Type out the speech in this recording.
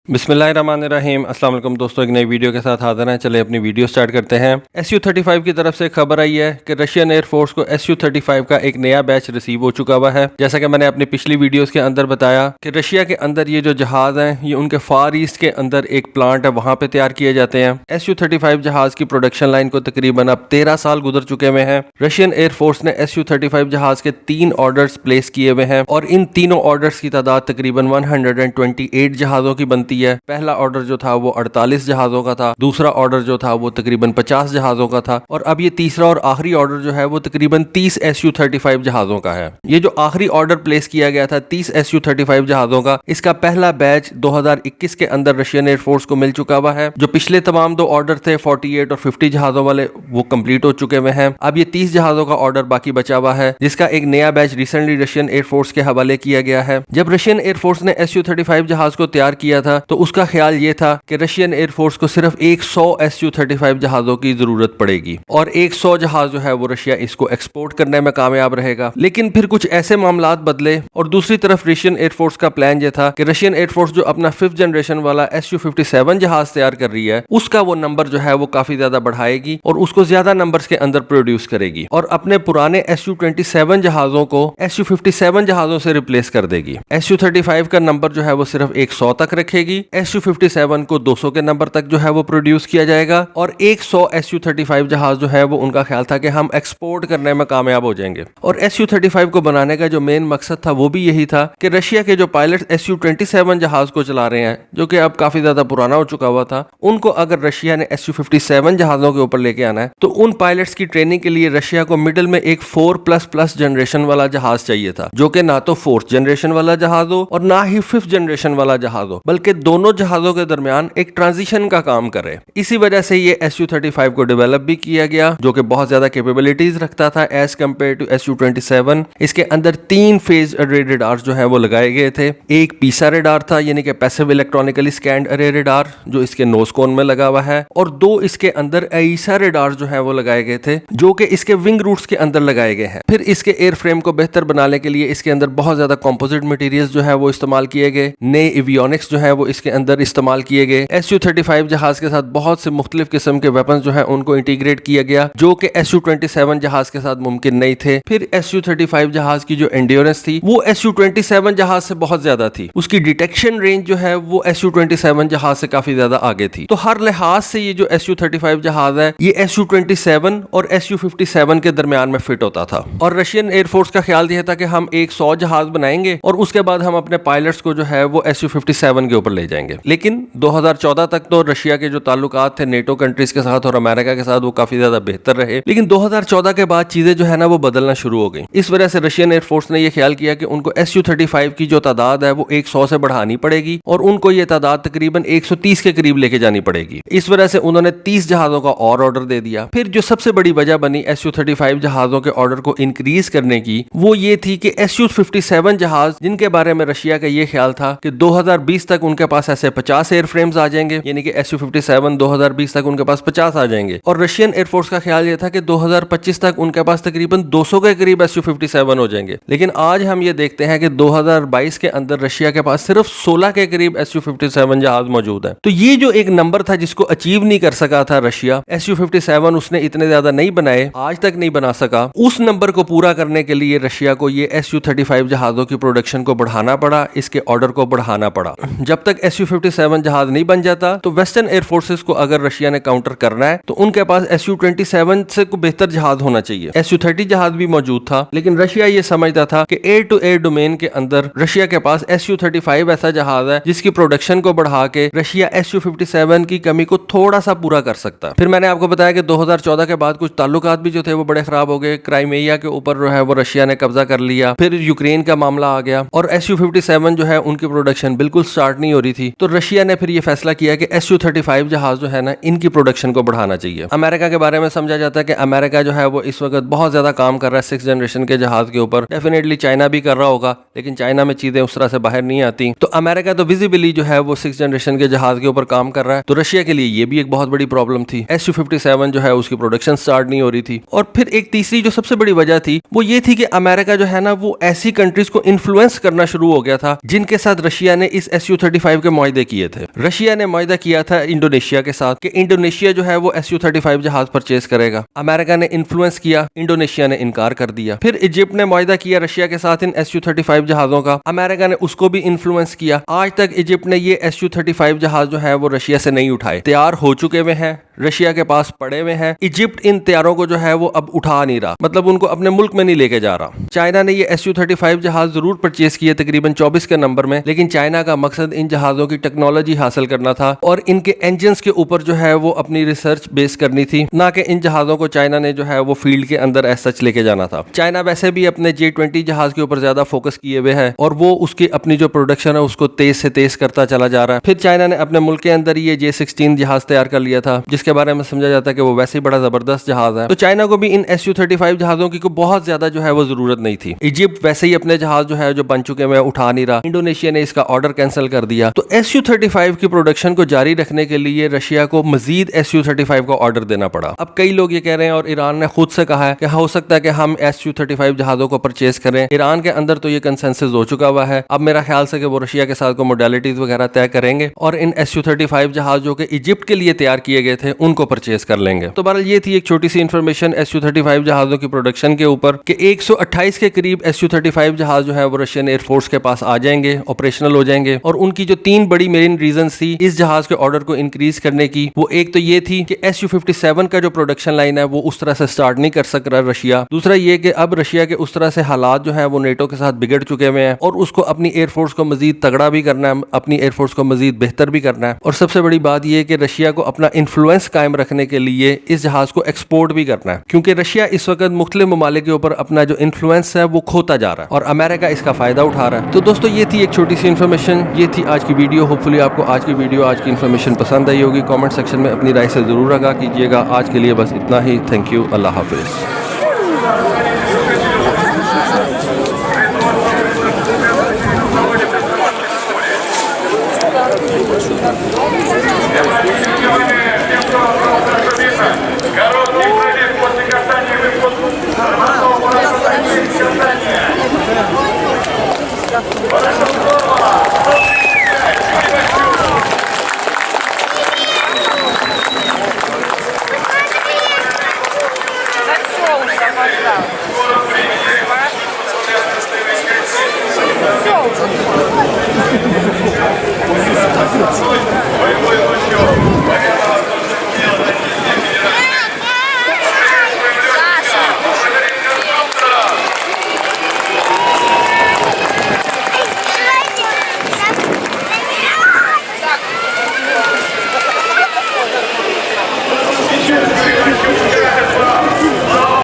बिस्मिल्लाहिर्रहमानिर्रहीम। अस्सलाम वालेकुम दोस्तों, एक नई वीडियो के साथ हाजिर हैं। चले अपनी वीडियो स्टार्ट करते हैं। SU-35 की तरफ से खबर आई है कि रशियन एयरफोर्स को SU-35 का एक नया बैच रिसीव हो चुका हुआ है। जैसा कि मैंने अपनी पिछली वीडियोस के अंदर बताया कि रशिया के अंदर ये जो जहाज हैं ये उनके फार ईस्ट के अंदर एक प्लांट है, वहाँ पे तैयार किए जाते हैं। SU-35 जहाज की प्रोडक्शन लाइन को तकरीबन अब 13 साल गुजर चुके हुए हैं। रशियन एयरफोर्स ने SU-35 जहाज के 3 ऑर्डर्स प्लेस किए हुए हैं और इन तीनों ऑर्डर्स की तादाद तकरीबन 128 जहाजों की बनती है। पहला ऑर्डर जो था वो 48 जहाजों का था, दूसरा ऑर्डर जो था वो तकरीबन 50 जहाजों का था और अब ये तीसरा और आखिरी ऑर्डर जो है वो तकरीबन 30 SU-35 जहाजों का है। ये जो आखिरी ऑर्डर प्लेस किया गया था 30 SU-35 जहाजों का, इसका पहला बैच 2021 के अंदर रशियन एयरफोर्स को मिल चुका हुआ है। जो पिछले तमाम 2 ऑर्डर थे 48 और 50 जहाजों वाले, वो कंप्लीट हो चुके हुए हैं। अब ये 30 जहाजों का ऑर्डर बाकी बचा हुआ है, जिसका एक नया बैच रिसेंटली रशियन एयरफोर्स के हवाले किया गया है। जब रशियन एयरफोर्स ने SU-35 जहाज को तैयार किया था तो उसका ख्याल ये था कि रशियन एयरफोर्स को सिर्फ 100 SU-35 जहाजों की जरूरत पड़ेगी और 100 जहाज जो है वो रशिया इसको एक्सपोर्ट करने में कामयाब रहेगा। लेकिन फिर कुछ ऐसे मामलात बदले और दूसरी तरफ रशियन एयरफोर्स का प्लान ये था कि रशियन एयरफोर्स जो अपना 5th जनरेशन वाला SU-57 जहाज तैयार कर रही है उसका वो नंबर जो है वो काफी ज्यादा बढ़ाएगी और उसको ज्यादा नंबर्स के अंदर प्रोड्यूस करेगी और अपने पुराने SU-27 जहाजों को SU-57 जहाजों से रिप्लेस कर देगी। SU-35 का नंबर जो है वो सिर्फ 100 तक रखेगी, SU-57 को 200 के नंबर तक जो है वो प्रोड्यूस किया जाएगा और 100 SU-35 जहाज जो है वो उनका ख्याल था कि हम एक्सपोर्ट करने में कामयाब हो जाएंगे। और SU-35 को बनाने का जो मेन मकसद था वो भी यही था कि रशिया के जो पायलट SU-27 जहाज को चला रहे हैं, जो कि अब काफी ज्यादा पुराना हो चुका हुआ था, उनको अगर रशिया ने SU-57 जहाजों के ऊपर लेके आना है तो उन पायलट्स की ट्रेनिंग के लिए रशिया को मिडिल में एक 4++ जनरेशन वाला जहाज चाहिए था, जो कि ना तो 4th जनरेशन वाला जहाज हो और ना ही 5th जनरेशन वाला जहाज हो, बल्कि दोनों जहाजों के दरमियान एक ट्रांजिशन का काम करे। इसी वजह से ये SU-35 को डेवलप भी किया गया, जो कि बहुत ज्यादा कैपेबिलिटीज रखता था एज कम्पेयर टू SU-27। इसके अंदर 3 फेज अरे रेडार जो है वो लगाए गए थे। एक पीसा रेडार था, यानी कि पैसिव इलेक्ट्रॉनिकली स्कैन्ड अरे रेडार, जो इसके नोज कोन में लगा हुआ है, और 2 इसके अंदर एईसा रेडार जो है वो लगाए गए थे, जो कि इसके विंग रूट्स के अंदर लगाए गए हैं। फिर इसके एयर फ्रेम को बेहतर बनाने के लिए इसके अंदर बहुत ज्यादा कॉम्पोजिट मटेरियल्स जो है वो इस्तेमाल किए गए। नए एवियोनिक्स जो है वो इसके अंदर इस्तेमाल किए गए। SU-35 जहाज के साथ बहुत से मुख्तलिफ किस्म के वेपन्स जो है उनको इंटीग्रेट किया गया, जो कि SU-27 जहाज के साथ मुमकिन नहीं थे। फिर SU-35 जहाज की जो एंड्योरेंस थी वो SU-27 जहाज से बहुत ज्यादा थी। उसकी डिटेक्शन रेंज जो है वो SU-27 जहाज से काफी ज्यादा आगे थी। तो हर लिहाज से ये जो SU-35 जहाज है ये SU-27 और SU-57 के दरमियान में फिट होता था। और रशियन एयरफोर्स का ख्याल यह था कि हम 100 जहाज बनाएंगे और उसके बाद हम अपने पायलट्स को जो है वो SU-57 के ऊपर ले जाएंगे। लेकिन 2014 तक तो रशिया के जो ताल्लुकात थे नेटो कंट्रीज के साथ और अमेरिका के साथ वो काफी ज्यादा बेहतर रहे। लेकिन 2014 के बाद चीजें जो है ना वो बदलना शुरू हो गई। इस वजह से रशियन एयरफोर्स ने यह ख्याल किया कि उनको SU-35 की जो तादाद है वो 100 से बढ़ानी पड़ेगी और उनको ये तादाद तकरीबन 130 के करीब लेके जानी पड़ेगी। इस वजह से उन्होंने 30 जहाजों का और ऑर्डर दे दिया। फिर जो सबसे बड़ी वजह बनी SU-35 जहाजों के ऑर्डर को इंक्रीज करने की, वो ये थी कि SU-57 जहाज, जिनके बारे में रशिया का ये ख्याल था कि 2020 तक उनके पास ऐसे 50 एयरफ्रेम्स आ जाएंगे, यानी कि SU-57 2020 तक उनके पास 50 आ जाएंगे। और रशियन एयरफोर्स का ख्याल ये था कि 2025 तक उनके पास तकरीबन 200 के करीब SU-57 हो जाएंगे। लेकिन आज हम ये देखते हैं कि 2022 के अंदर रशिया के पास सिर्फ 16 के करीब SU-57 जहाज मौजूद है। तो ये जो एक नंबर था जिसको अचीव नहीं कर सका था रशिया, SU-57 उसने इतने ज्यादा नहीं बनाए, आज तक नहीं बना सका, उस नंबर को पूरा करने के लिए रशिया को ये SU-35 जहाजों की प्रोडक्शन को बढ़ाना पड़ा, इसके ऑर्डर को बढ़ाना पड़ा। जब तक SU-57 जहाज नहीं बन जाता तो वेस्टर्न एयर फोर्सेस को अगर रशिया ने काउंटर करना है तो उनके पास SU-27 से को बेहतर जहाज होना चाहिए। SU-30 जहाज भी मौजूद था, लेकिन रशिया ये समझता था कि एयर टू एयर डोमेन के अंदर रशिया के पास SU-35 ऐसा जहाज है जिसकी प्रोडक्शन को बढ़ा के रशिया SU-57 की कमी को थोड़ा सा पूरा कर सकता। फिर मैंने आपको बताया कि 2014 के बाद कुछ ताल्लुकात भी जो थे वो बड़े खराब हो गए। क्राइमिया के ऊपर जो है वो रशिया ने कब्जा कर लिया, फिर यूक्रेन का मामला आ गया और SU-57 जो है उनकी प्रोडक्शन बिल्कुल स्टार्ट नहीं हो रही थी। तो रशिया ने फिर ये फैसला किया कि SU-35 जहाज जो है ना इनकी प्रोडक्शन को बढ़ाना चाहिए। अमेरिका के बारे में समझा जाता है कि अमेरिका जो है वो इस वक्त बहुत ज्यादा काम कर रहा है 6th जनरेशन के जहाज के ऊपर। डेफिनेटली चाइना भी कर रहा होगा, लेकिन चाइना में चीजें उस तरह से बाहर नहीं आती। तो अमेरिका तो विजिबली जो है वो 6th जनरेशन के जहाज के ऊपर काम कर रहा है, तो रशिया के लिए ये भी एक बहुत बड़ी प्रॉब्लम थी। SU-57 जो है उसकी प्रोडक्शन स्टार्ट नहीं हो रही थी। और फिर एक तीसरी जो सबसे बड़ी वजह थी वो ये थी कि अमेरिका जो है ना वो ऐसी कंट्रीज को इन्फ्लुएंस करना शुरू हो गया था जिनके साथ रशिया ने इस SU-35 SU-35 के मुआहदे किए थे। रशिया ने मुआहदा किया था इंडोनेशिया के साथ कि इंडोनेशिया जो है वो SU-35 जहाज परचेज करेगा। अमेरिका ने इन्फ्लुएंस किया, इंडोनेशिया ने इनकार कर दिया। फिर इजिप्ट ने मुआहदा किया रशिया के साथ इन SU-35 जहाजों का, अमेरिका ने उसको भी इन्फ्लुएंस किया। आज तक इजिप्ट ने ये SU-35 जहाज जो है वो रशिया से नहीं उठाए। तैयार हो चुके हुए हैं, रशिया के पास पड़े हुए हैं। इजिप्ट इन तैयारों को जो है वो अब उठा नहीं रहा, मतलब उनको अपने मुल्क में नहीं लेके जा रहा। चाइना ने ये SU-35 जहाज जरूर परचेज किए तकरीबन 24 के नंबर में, लेकिन चाइना का मकसद इन जहाजों की टेक्नोलॉजी हासिल करना था और इनके इंजन के ऊपर जो है वो अपनी रिसर्च बेस करनी थी, ना कि इन जहाजों को चाइना ने जो है वो फील्ड के अंदर एज सच लेके जाना था। चाइना वैसे भी अपने J-20 जहाज के ऊपर ज्यादा फोकस किए हुए है और वो उसकी अपनी जो प्रोडक्शन है उसको तेज से तेज करता चला जा रहा है। फिर चाइना ने अपने मुल्क के अंदर ये J-16 जहाज तैयार कर लिया था, जिसके बारे में समझा जाता है कि वो वैसे ही बड़ा जबरदस्त जहाज है। तो चाइना को भी इन SU-35 जहाजों की बहुत ज्यादा जो है वो जरूरत नहीं थी। इजिप्ट वैसे ही अपने जहाज जो है जो बन चुके हैं उठा नहीं रहा। इंडोनेशिया ने इसका ऑर्डर कैंसिल कर दिया। तो SU-35 की प्रोडक्शन को जारी रखने के लिए रशिया को मजीद SU-35 का ऑर्डर देना पड़ा। अब कई लोग ये कह रहे हैं और ईरान ने खुद से कहा है कि हो सकता है कि हम SU-35 जहाजों को परचेज करें। ईरान के अंदर तो ये कंसेंसस हो चुका हुआ है। अब मेरा ख्याल से कि वो रशिया के साथ को मोडालिटीज वगैरह तय करेंगे और इन SU-35 जहाज जो कि इजिप्ट के लिए तैयार किए गए थे उनको परचेज कर लेंगे। तो बहरहाल ये थी एक छोटी सी इन्फॉर्मेशन SU-35 जहाजों की प्रोडक्शन के ऊपर कि 128 के करीब SU-35 जहाज जो है वो रशियन एयरफोर्स के पास आ जाएंगे, ऑपरेशनल हो जाएंगे। और उनकी जो 3 बड़ी मेन रीजन थी इस जहाज के ऑर्डर को इंक्रीज करने की, वो एक तो ये थी कि SU-57 का जो प्रोडक्शन लाइन है वो उस तरह से स्टार्ट नहीं कर सक रहा रशिया। दूसरा ये कि अब रशिया के उस तरह से हालात जो है वो नेटो के साथ बिगड़ चुके हुए हैं और उसको अपनी एयरफोर्स को मजीद तगड़ा भी करना है, अपनी एयरफोर्स को मजीद बेहतर भी करना है। और सबसे बड़ी बात यह कि रशिया को अपना इन्फ्लुएंस कायम रखने के लिए इस जहाज को एक्सपोर्ट भी करना है, क्योंकि रशिया इस वक्त मुख्तलिफ ममालिक के ऊपर अपना जो इन्फ्लुएंस है वो खोता जा रहा है और अमेरिका इसका फायदा उठा रहा है। तो दोस्तों ये थी एक छोटी सी इन्फॉर्मेशन, ये थी आज की वीडियो। होपफुली आपको आज की वीडियो, आज की इन्फॉर्मेशन पसंद आई होगी। कमेंट सेक्शन में अपनी राय से जरूर आगाह कीजिएगा। आज के लिए बस इतना ही। Thank you, Allah Hafiz.